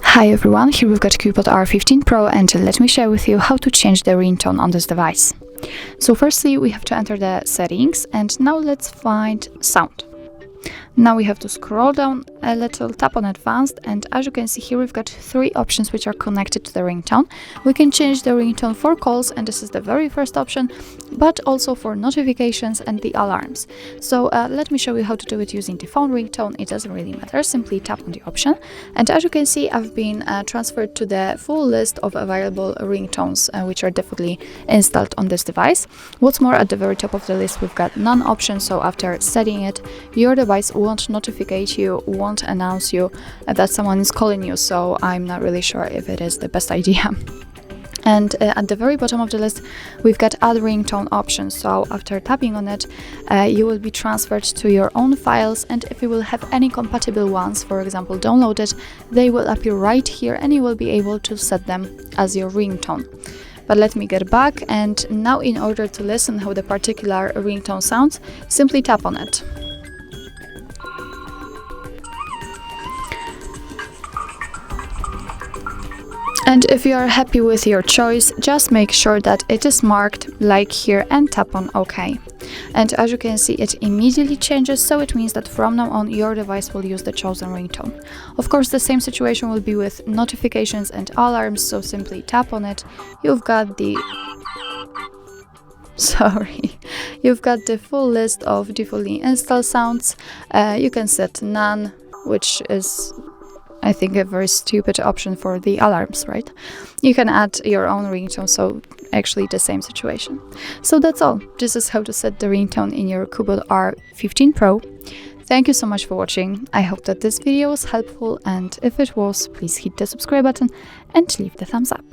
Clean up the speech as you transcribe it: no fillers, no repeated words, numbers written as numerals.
Hi everyone, here we've got CUBOT R15 Pro, and let me share with you how to change the ringtone on this device. So firstly we have to enter the settings, and now let's find sound. Now we have to scroll down a little, tap on advanced, and as you can see here we've got three options which are connected to the ringtone. We can change the ringtone for calls, and this is the very first option, but also for notifications and the alarms. So let me show you how to do it using the phone ringtone. It doesn't really matter, simply tap on the option, and as you can see I've been transferred to the full list of available ringtones which are definitely installed on this device. What's more, at the very top of the list we've got none option, so after setting it your device won't notify you, won't announce you that someone is calling you, so I'm not really sure if it is the best idea. And at the very bottom of the list we've got add ringtone option, so after tapping on it you will be transferred to your own files, and if you will have any compatible ones, for example downloaded, they will appear right here and you will be able to set them as your ringtone. But let me get back, and now in order to listen how the particular ringtone sounds, simply tap on it. And if you are happy with your choice, just make sure that it is marked like here and tap on OK. And as you can see, it immediately changes, so it means that from now on your device will use the chosen ringtone. Of course, the same situation will be with notifications and alarms, so simply tap on it. You've got the you've got the full list of defaultly installed sounds. You can set none, which is I think a very stupid option for the alarms, right? You can add your own ringtone, so actually the same situation. So that's all. This is how to set the ringtone in your CUBOT R15 Pro. Thank you so much for watching. I hope that this video was helpful, and if it was, please hit the subscribe button and leave the thumbs up.